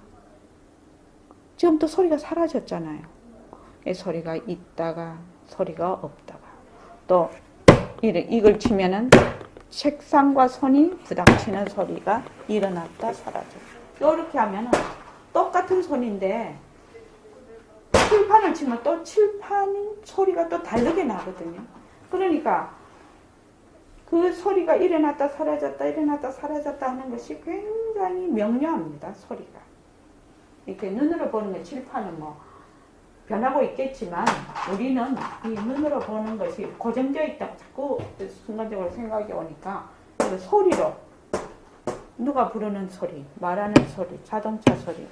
지금 또 소리가 사라졌잖아요. 이 소리가 있다가 소리가 없다가 또 이걸 치면은 책상과 손이 부닥치는 소리가 일어났다 사라져. 이렇게 하면은 똑같은 손인데 칠판을 치면 또 칠판 소리가 또 다르게 나거든요. 그러니까 그 소리가 일어났다 사라졌다 일어났다 사라졌다 하는 것이 굉장히 명료합니다. 소리가. 이렇게 눈으로 보는 게 칠판은 변하고 있겠지만 우리는 이 눈으로 보는 것이 고정되어 있다고 자꾸 순간적으로 생각이 오니까 소리로 누가 부르는 소리, 말하는 소리, 자동차 소리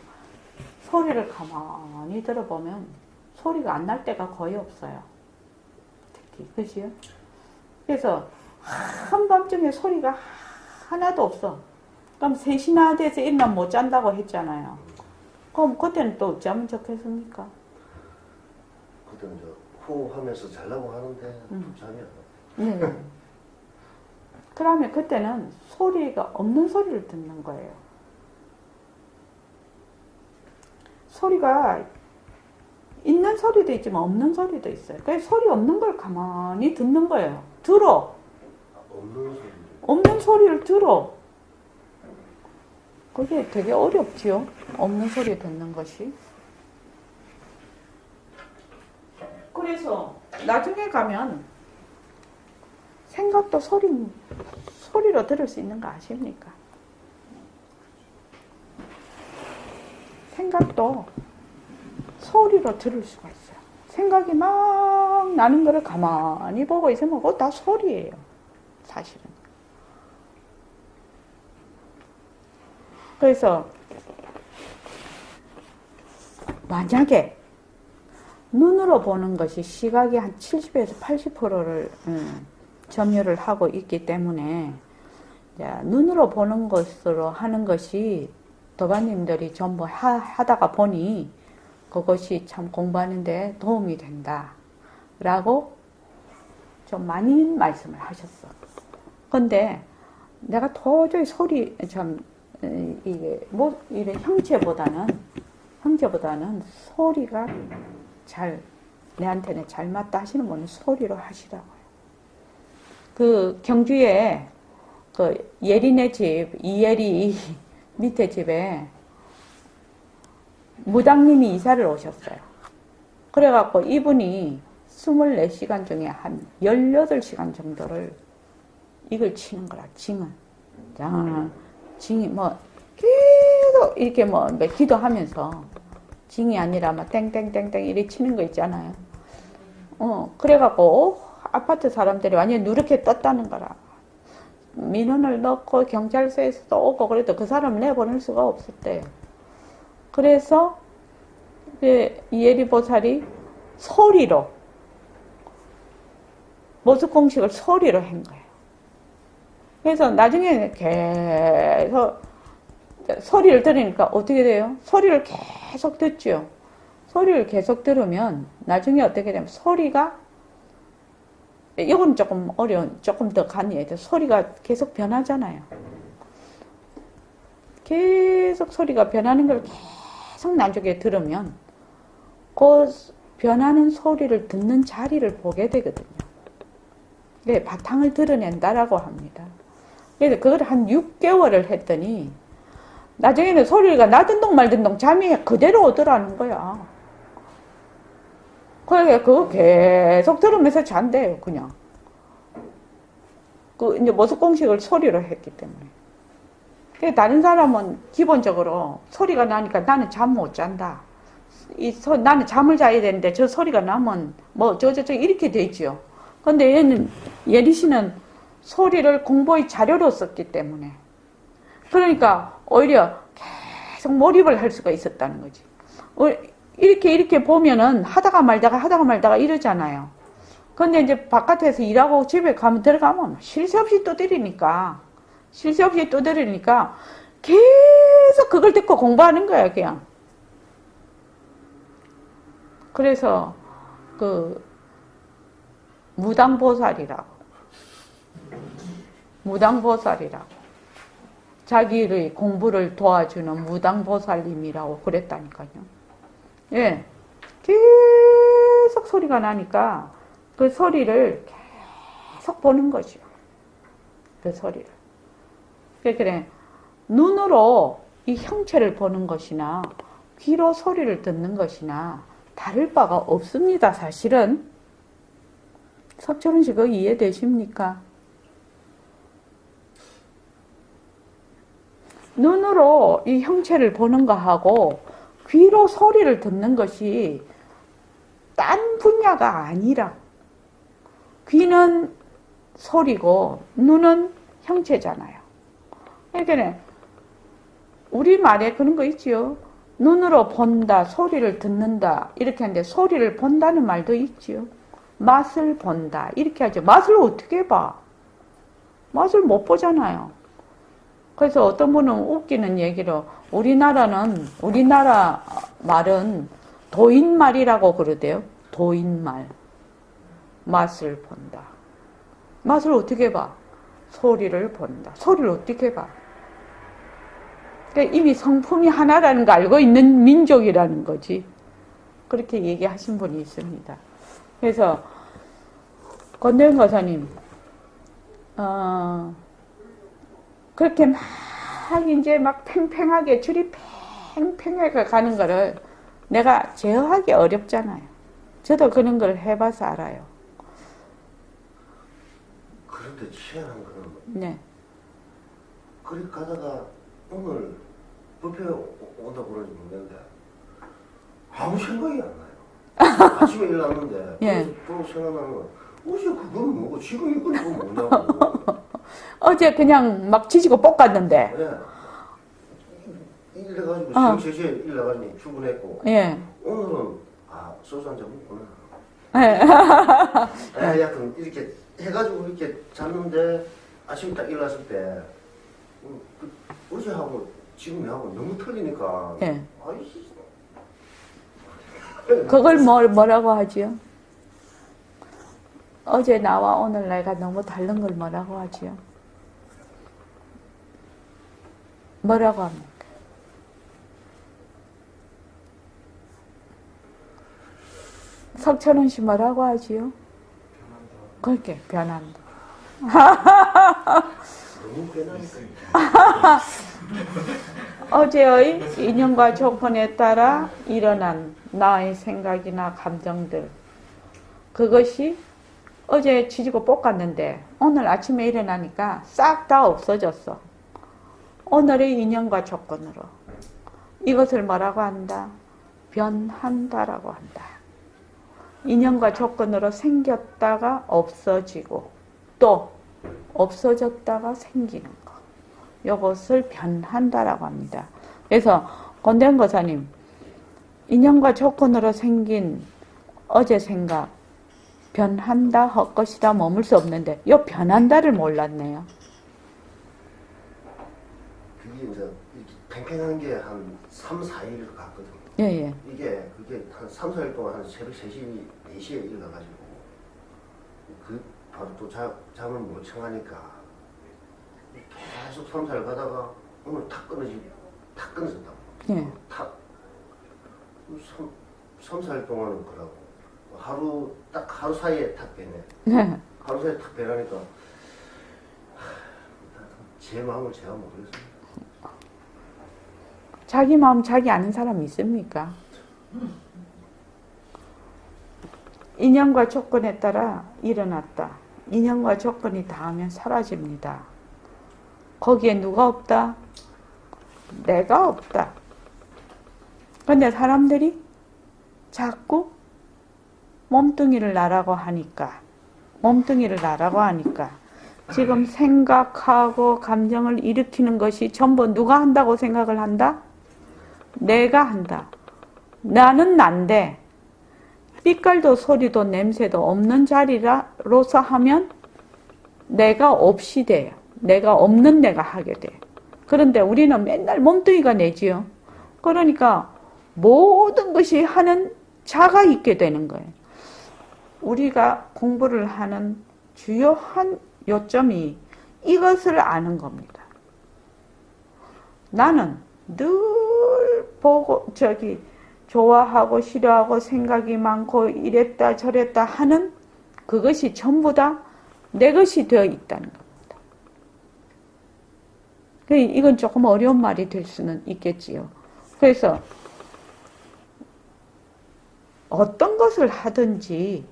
소리를 가만히 들어보면 소리가 안 날 때가 거의 없어요. 특히 그죠? 그래서 한밤중에 소리가 하나도 없어. 그럼 3시나 돼서 일만 못 잔다고 했잖아요. 그럼 그때는 또 어쩌면 좋겠습니까? 그때는 호흡하면서 자려고 하는데 잠이 안 와. 네. 그러면 그때는 소리가 없는 소리를 듣는 거예요. 소리가 있는 소리도 있지만 없는 소리도 있어요. 그래서 소리 없는 걸 가만히 듣는 거예요. 들어. 없는 소리를 들어. 그게 되게 어렵지요. 없는 소리 듣는 것이. 그래서 나중에 가면 생각도 소리로 들을 수 있는 거 아십니까? 생각도 소리로 들을 수가 있어요. 생각이 막 나는 거를 가만히 보고 있으면 그거 다 소리예요. 사실은. 그래서 만약에 눈으로 보는 것이 시각이 한 70에서 80%를 점유를 하고 있기 때문에 눈으로 보는 것으로 하는 것이 도반님들이 전부 하다가 보니 그것이 참 공부하는데 도움이 된다 라고 좀 많이 말씀을 하셨어. 근데 내가 도저히 이게 형체보다는 소리가 내한테는 잘 맞다 하시는 분은 소리로 하시라고요. 그 경주에 예린의 집, 이예리 밑에 집에 무당님이 이사를 오셨어요. 그래갖고 이분이 24시간 중에 한 18시간 정도를 이걸 치는 거라, 징을. 징이 계속 이렇게 기도하면서 징이 아니라 땡땡땡땡 이렇게 치는 거 있잖아요. 그래갖고 아파트 사람들이 완전히 누렇게 떴다는 거라. 민원을 넣고 경찰서에서도 오고 그래도 그 사람을 내보낼 수가 없었대요. 그래서 이예리 보살이 소리로 모습공식을 소리로 한 거예요. 그래서 나중에 계속 소리를 들으니까 어떻게 돼요? 소리를 계속 듣죠. 소리를 계속 들으면 나중에 어떻게 되면 소리가, 이건 조금 어려운, 조금 더 간이해요. 소리가 계속 변하잖아요. 계속 소리가 변하는 걸 계속 나중에 들으면 그 변하는 소리를 듣는 자리를 보게 되거든요. 네, 바탕을 드러낸다라고 합니다. 그래서 그걸 한 6개월을 했더니 나중에는 소리가 나든 동 말든 동 잠이 그대로 오더라는 거야. 그러니까 그거 계속 들으면서 잔대요, 그냥. 그 이제 모습 공식을 소리로 했기 때문에. 다른 사람은 기본적으로 소리가 나니까 나는 잠 못 잔다. 나는 잠을 자야 되는데 저 소리가 나면 뭐 저저저 이렇게 되지요. 근데 얘는, 예리 씨는 소리를 공부의 자료로 썼기 때문에. 그러니까 오히려 계속 몰입을 할 수가 있었다는 거지. 이렇게 보면은 하다가 말다가 이러잖아요. 근데 이제 바깥에서 일하고 집에 들어가면 쉴 새 없이 두드리니까 계속 그걸 듣고 공부하는 거야, 그냥. 그래서 무당보살이라고 자기의 공부를 도와주는 무당보살님이라고 그랬다니까요. 예, 계속 소리가 나니까 그 소리를 계속 보는 거죠. 그 소리를. 그래, 눈으로 이 형체를 보는 것이나 귀로 소리를 듣는 것이나 다를 바가 없습니다, 사실은. 석철은 씨 그거 이해되십니까? 눈으로 이 형체를 보는 거하고 귀로 소리를 듣는 것이 딴 분야가 아니라, 귀는 소리고 눈은 형체잖아요. 그러니까 우리말에 그런 거 있지요. 눈으로 본다, 소리를 듣는다 이렇게 하는데 소리를 본다는 말도 있지요. 맛을 본다 이렇게 하죠. 맛을 어떻게 봐? 맛을 못 보잖아요. 그래서 어떤 분은 웃기는 얘기로 우리나라 말은 도인말이라고 그러대요. 도인말. 맛을 본다. 맛을 어떻게 봐? 소리를 본다. 소리를 어떻게 봐? 그러니까 이미 성품이 하나라는 거 알고 있는 민족이라는 거지. 그렇게 얘기하신 분이 있습니다. 그래서 권대현 거사님, 그렇게 막 팽팽하게 줄이 팽팽하게 가는 거를 내가 제어하기 어렵잖아요. 저도 그런 걸 해봐서 알아요. 그런데 희한한 거는 네. 그렇게 가다가 오늘 뷔페 온다고 그러는지 모르겠는데 아무 생각이 안 나요. 아침에 일어났는데 예. 또 생각나는 건 어제 그건 뭐고 지금 이건 뭐냐고. 어제 그냥 막 지지고 볶았는데. 예. 일해가지고 새벽 3시에 일어나가지고 출근했고 예. 오늘은 소주 한잔 먹구나. 예. 하여튼 이렇게 해가지고 이렇게 잤는데 아침에 딱 일어났을 때 어제하고 지금하고 너무 틀리니까 예. 아이씨. 그걸 뭐라고 하지요? 어제 나와 오늘 내가 너무 다른 걸 뭐라고 하지요? 뭐라고 합니까? 석천원 씨 뭐라고 하지요? 그렇게 변한다. 너무 변하니까. 어제의 인연과 조건에 따라 일어난 나의 생각이나 감정들, 그것이 어제 지지고 볶았는데 오늘 아침에 일어나니까 싹 다 없어졌어. 오늘의 인연과 조건으로 이것을 뭐라고 한다? 변한다라고 한다. 인연과 조건으로 생겼다가 없어지고 또 없어졌다가 생기는 거, 이것을 변한다라고 합니다. 그래서 권대현 거사님, 인연과 조건으로 생긴 어제 생각 변한다 할 것이다 머물 수 없는데 이 변한다를 몰랐네요. 그게 이제 이렇게 팽팽한 게 한 3, 4일 갔거든요. 예, 예. 이게 그게 한 3, 4일 동안 한 새벽 3시, 4시에 일어나가지고 바로 또 잠을 못 청하니까 계속 3, 4일 가다가 오늘 탁 끊어졌다고. 예. 탁 3, 4일 동안은 그러고 하루 사이에 탁 빼네. 네. 하루 사이에 탁 빼라니까 제 마음을 제가 모르겠어요. 자기 마음 자기 아는 사람이 있습니까? 인연과 조건에 따라 일어났다. 인연과 조건이 닿으면 사라집니다. 거기에 누가 없다? 내가 없다. 근데 사람들이 자꾸 몸뚱이를 나라고 하니까 지금 생각하고 감정을 일으키는 것이 전부 누가 한다고 생각을 한다? 내가 한다. 나는 난데 빛깔도 소리도 냄새도 없는 자리로서 하면 내가 없이 돼요. 내가 없는 내가 하게 돼요. 그런데 우리는 맨날 몸뚱이가 내지요. 그러니까 모든 것이 하는 자가 있게 되는 거예요. 우리가 공부를 하는 주요한 요점이 이것을 아는 겁니다. 나는 늘 보고 좋아하고 싫어하고 생각이 많고 이랬다 저랬다 하는 그것이 전부 다 내 것이 되어 있다는 겁니다. 이건 조금 어려운 말이 될 수는 있겠지요. 그래서 어떤 것을 하든지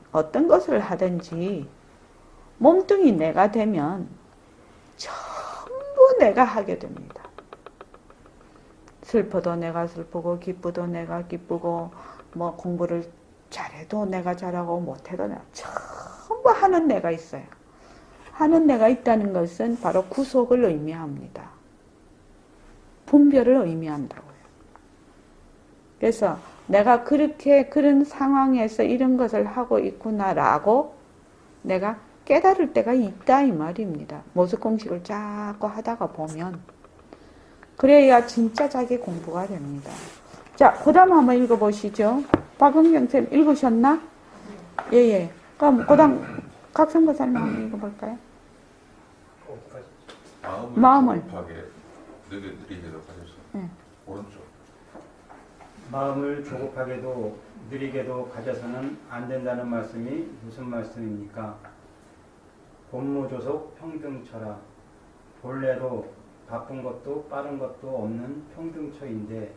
몸뚱이 내가 되면 전부 내가 하게 됩니다. 슬퍼도 내가 슬프고 기쁘도 내가 기쁘고 뭐 공부를 잘해도 내가 잘하고 못해도 내가 전부 하는 내가 있어요. 하는 내가 있다는 것은 바로 구속을 의미합니다. 분별을 의미한다고요. 그래서 내가 그런 상황에서 이런 것을 하고 있구나라고 내가 깨달을 때가 있다 이 말입니다. 모습공식을 자꾸 하다가 보면 그래야 진짜 자기 공부가 됩니다. 자, 그 다음 한번 읽어보시죠. 박은경 쌤 읽으셨나? 예. 그럼 그 다음 각성보살님 한번 읽어볼까요? 마음을 조급하게 느리게도 가져서 오른쪽. 마음을 조급하게도 느리게도 가져서는 안 된다는 말씀이 무슨 말씀입니까? 본무조속 평등처라. 본래도 바쁜 것도 빠른 것도 없는 평등처인데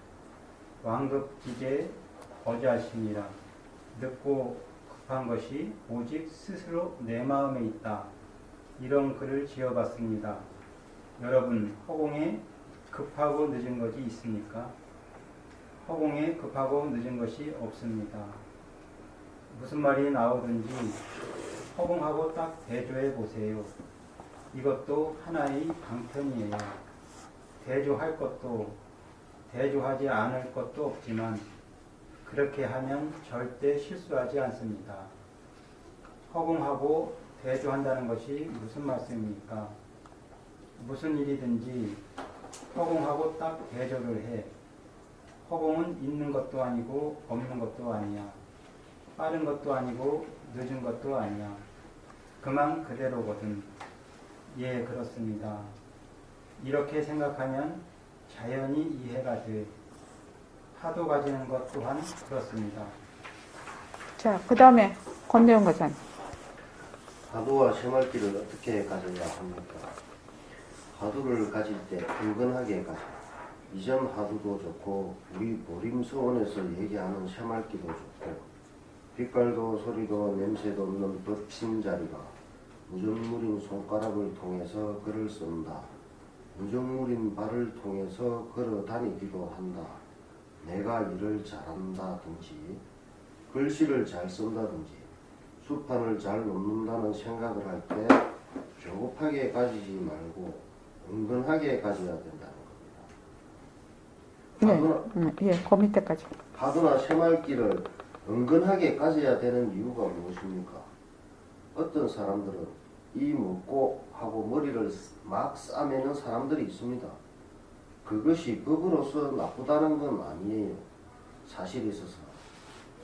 완급기제 어자심이라. 늦고 급한 것이 오직 스스로 내 마음에 있다. 이런 글을 지어봤습니다. 여러분, 허공에 급하고 늦은 것이 있습니까? 허공에 급하고 늦은 것이 없습니다. 무슨 말이 나오든지 허공하고 딱 대조해 보세요. 이것도 하나의 방편이에요. 대조할 것도 대조하지 않을 것도 없지만 그렇게 하면 절대 실수하지 않습니다. 허공하고 대조한다는 것이 무슨 말씀입니까? 무슨 일이든지 허공하고 딱 대조를 해. 허공은 있는 것도 아니고 없는 것도 아니야. 빠른 것도 아니고 늦은 것도 아니야. 그만 그대로거든. 예, 그렇습니다. 이렇게 생각하면 자연히 이해가 돼. 파도 가지는 것 또한 그렇습니다. 자, 그 다음에 권대웅 과사님. 화두와 생활기를 어떻게 가져야 합니까? 화두를 가질 때 은근하게 가져. 이전 화두도 좋고 우리 보림서원에서 얘기하는 새말기도 좋고 빛깔도 소리도 냄새도 없는 덮친 자리가 무정물인 손가락을 통해서 글을 쓴다. 무정물인 발을 통해서 걸어 다니기도 한다. 내가 일을 잘한다든지 글씨를 잘 쓴다든지 수판을 잘 놓는다는 생각을 할 때 조급하게 가지지 말고 은근하게 가져야 된다는 겁니다. 예, 그 밑에까지. 화두나 새말기를 은근하게 가져야 되는 이유가 무엇입니까? 어떤 사람들은 이 먹고 하고 머리를 막 싸매는 사람들이 있습니다. 그것이 법으로서 나쁘다는 건 아니에요. 사실에 있어서.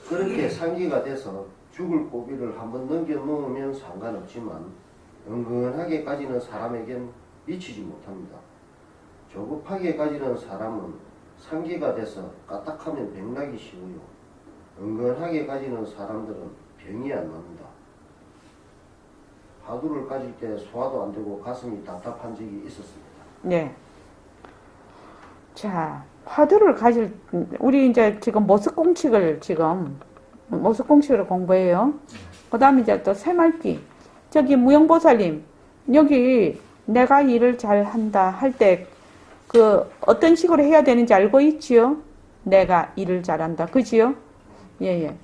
그렇게 상기가 돼서 죽을 고비를 한번 넘겨놓으면 상관없지만 은근하게까지는 사람에겐 미치지 못합니다. 조급하게까지는 사람은 상기가 돼서 까딱하면 병나기 쉬워요. 은근하게까지는 사람들은 병이 안 납니다. 화두를 가질 때 소화도 안 되고 가슴이 답답한 적이 있었습니다. 네. 자, 화두를 가질, 우리 이제 지금 모습공칙을 공부해요. 그 다음에 이제 또 새말기. 저기 무용보살님, 여기 내가 일을 잘 한다 할 때 그 어떤 식으로 해야 되는지 알고 있지요? 내가 일을 잘한다. 그지요? 예, 예.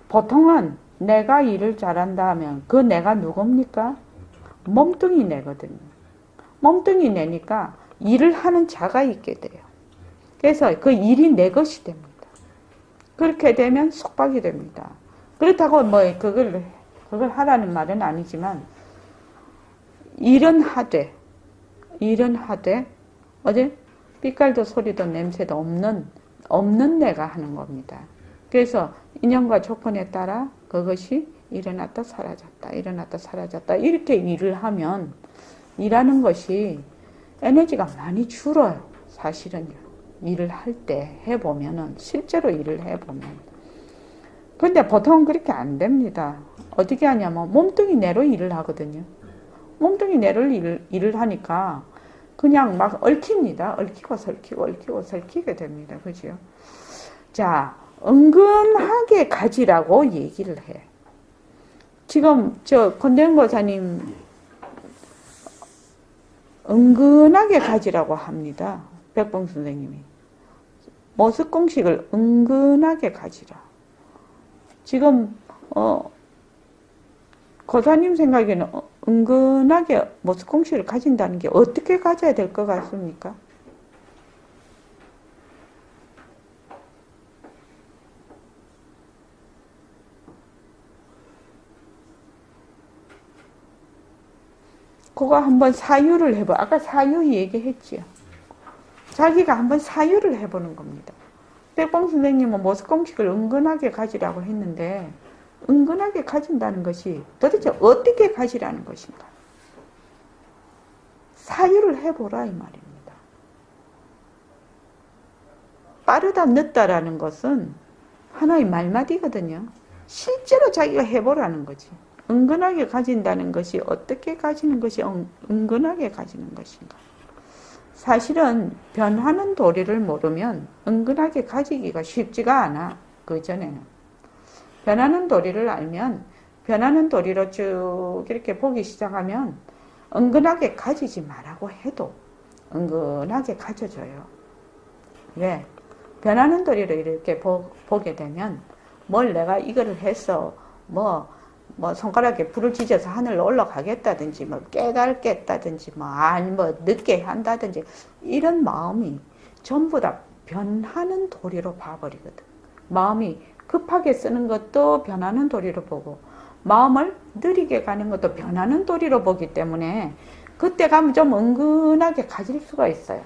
보통은 내가 일을 잘한다 하면 그 내가 누굽니까? 몸뚱이 내거든요. 몸뚱이 내니까 일을 하는 자가 있게 돼요. 그래서 그 일이 내 것이 됩니다. 그렇게 되면 속박이 됩니다. 그렇다고 뭐 그걸 하라는 말은 아니지만 일은 하되 어제 빛깔도 소리도 냄새도 없는 내가 하는 겁니다. 그래서 인연과 조건에 따라 그것이 일어났다 사라졌다 이렇게 일을 하면 일하는 것이 에너지가 많이 줄어요. 사실은요. 일을 할 때 해보면은 실제로 일을 해보면 근데 보통은 그렇게 안 됩니다. 어떻게 하냐면 몸뚱이 내로 일을 하거든요. 몸뚱이 내로 일을 하니까 그냥 막 얽힙니다. 얽히고 설키게 됩니다. 그죠? 자, 은근하게 가지라고 얘기를 해. 지금 저 권대영 고사님 은근하게 가지라고 합니다. 백봉 선생님이. 모습공식을 은근하게 가지라. 지금 고사님 생각에는 은근하게 모습공식을 가진다는 게 어떻게 가져야 될 것 같습니까? 그거 한번 사유를 해봐. 아까 사유 얘기했지요. 자기가 한번 사유를 해보는 겁니다. 백봉 선생님은 모습공식을 은근하게 가지라고 했는데 은근하게 가진다는 것이 도대체 어떻게 가지라는 것인가? 사유를 해보라 이 말입니다. 빠르다 늦다라는 것은 하나의 말마디거든요. 실제로 자기가 해보라는 거지. 은근하게 가진다는 것이 어떻게 가지는 것이 은근하게 가지는 것인가? 사실은 변하는 도리를 모르면 은근하게 가지기가 쉽지가 않아. 그 전에는. 변하는 도리를 알면 변하는 도리로 쭉 이렇게 보기 시작하면 은근하게 가지지 말라고 해도 은근하게 가져줘요. 왜? 변하는 도리를 이렇게 보게 되면 뭘 내가 이거를 해서 뭐 손가락에 불을 지져서 하늘로 올라가겠다든지 뭐 깨달겠다든지 뭐 늦게 한다든지 이런 마음이 전부 다 변하는 도리로 봐버리거든. 마음이 급하게 쓰는 것도 변하는 도리로 보고 마음을 느리게 가는 것도 변하는 도리로 보기 때문에 그때 가면 좀 은근하게 가질 수가 있어요.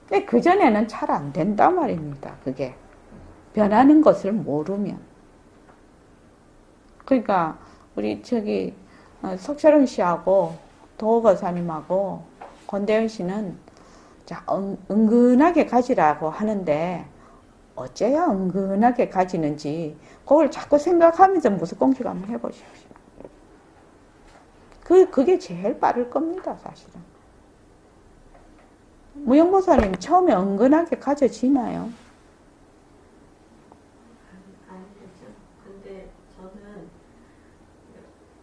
근데 그전에는 잘 안 된단 말입니다. 그게 변하는 것을 모르면. 그러니까 우리 저기 석철은 씨하고 도거사님하고 권대현 씨는 자 은근하게 가지라고 하는데 어째야 은근하게 가지는지 그걸 자꾸 생각하면서 무습공식 한번 해보십시오. 그게 제일 빠를 겁니다. 사실은. 무용보살님 처음에 은근하게 가져지나요? 아니죠. 근데 저는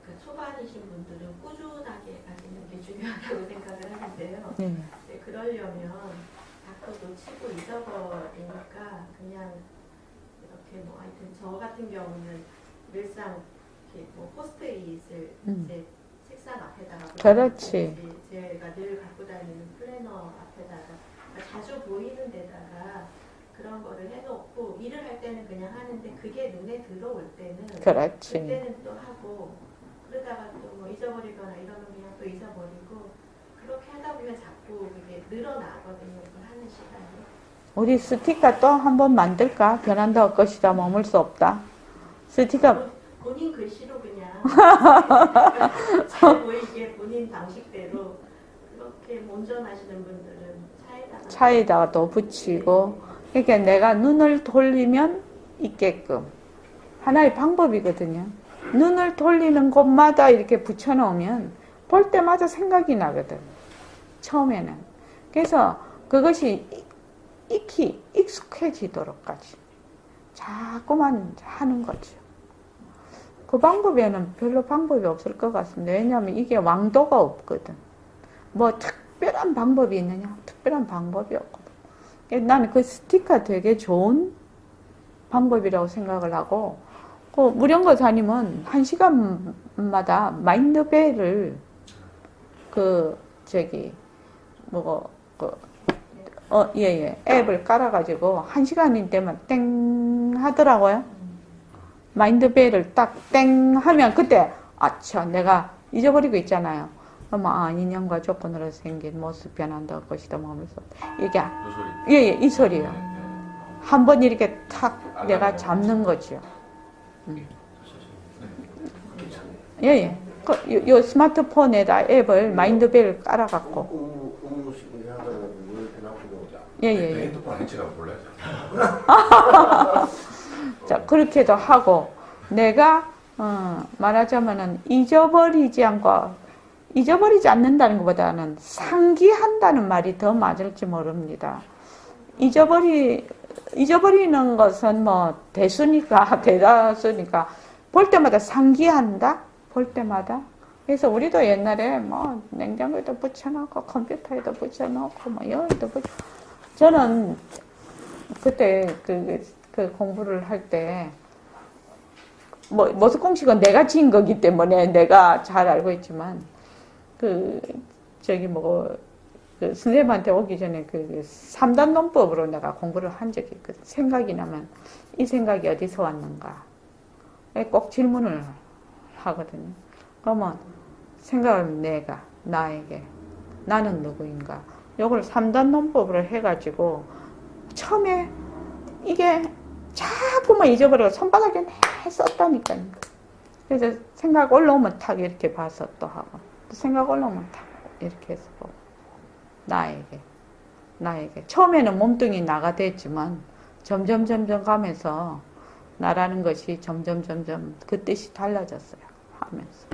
그 초반이신 분들은 꾸준하게 가지는 게 중요하다고 생각을 하는데요. 네. 근데 그러려면 자꾸 놓치고 잊어버리니까 그냥 이렇게 뭐 하여튼 저 같은 경우는 늘상 이렇게 뭐 포스트잇을 이제 책상 앞에다가 그렇지. 제가 늘 갖고 다니는 플래너 앞에다가 그러니까 자주 보이는 데다가 그런 거를 해놓고 일을 할 때는 그냥 하는데 그게 눈에 들어올 때는 그렇지. 그때는 또 하고 그러다가 또 뭐 잊어버리거나 이러면 그냥 또 잊어버리고 그렇게 하다 보면 자꾸 이게 늘어나거든요. 그걸 하는 시간이. 우리 스티커 또 한번 만들까? 변한다 할 것이다 머물 수 없다. 스티커 본인 글씨로 그냥 잘 보이게 본인 방식대로 그렇게 운전하시는 분들은 차에다가 또 붙이고, 그러니까 내가 눈을 돌리면 있게끔 하나의 방법이거든요. 눈을 돌리는 곳마다 이렇게 붙여놓으면 볼 때마다 생각이 나거든. 처음에는. 그래서 그것이 익숙해지도록까지 자꾸만 하는 거죠. 그 방법에는 별로 방법이 없을 것 같습니다. 왜냐하면 이게 왕도가 없거든. 뭐 특별한 방법이 있느냐? 특별한 방법이 없거든. 나는 그 스티커 되게 좋은 방법이라고 생각을 하고, 그 무령거사님은 1시간마다 마인드벨을 앱을 깔아가지고 1시간인 때만 땡 하더라고요. 마인드벨을 딱 땡 하면 그때 아차 내가 잊어버리고 있잖아요. 그러면 인연과 조건으로 생긴 모습 변한다 것이다 하면서 이게 이 소리. 이 소리요. 한번 이렇게 탁 내가 잡는 거죠. 요 스마트폰에다 앱을 마인드벨 깔아갖고. 핸드폰 아닌지가 몰라요. 자, 그렇게도 하고, 내가, 말하자면은, 잊어버리지 않는다는 것보다는 상기한다는 말이 더 맞을지 모릅니다. 잊어버리는 것은 뭐, 대다수니까, 볼 때마다 상기한다? 볼 때마다? 그래서 우리도 옛날에 뭐, 냉장고에도 붙여놓고, 컴퓨터에도 붙여놓고, 뭐, 여기도 저는, 그때, 그 공부를 할 때, 모습공식은 내가 지은 거기 때문에 내가 잘 알고 있지만, 선생님한테 오기 전에 3단 논법으로 내가 공부를 한 적이 있거든. 생각이 나면 이 생각이 어디서 왔는가. 꼭 질문을 하거든요. 그러면 생각을 나에게, 나는 누구인가. 요걸 3단 논법으로 해가지고, 처음에 이게 자꾸만 잊어버리고 손바닥에 썼다니까요. 그래서 생각 올라오면 탁 이렇게 봐서 또 하고, 또 생각 올라오면 탁 이렇게 해서 보고, 나에게. 처음에는 몸뚱이 나가 됐지만, 점점 가면서 나라는 것이 점점 그 뜻이 달라졌어요. 하면서.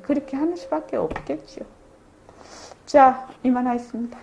그렇게 하는 수밖에 없겠죠. 자, 이만하겠습니다.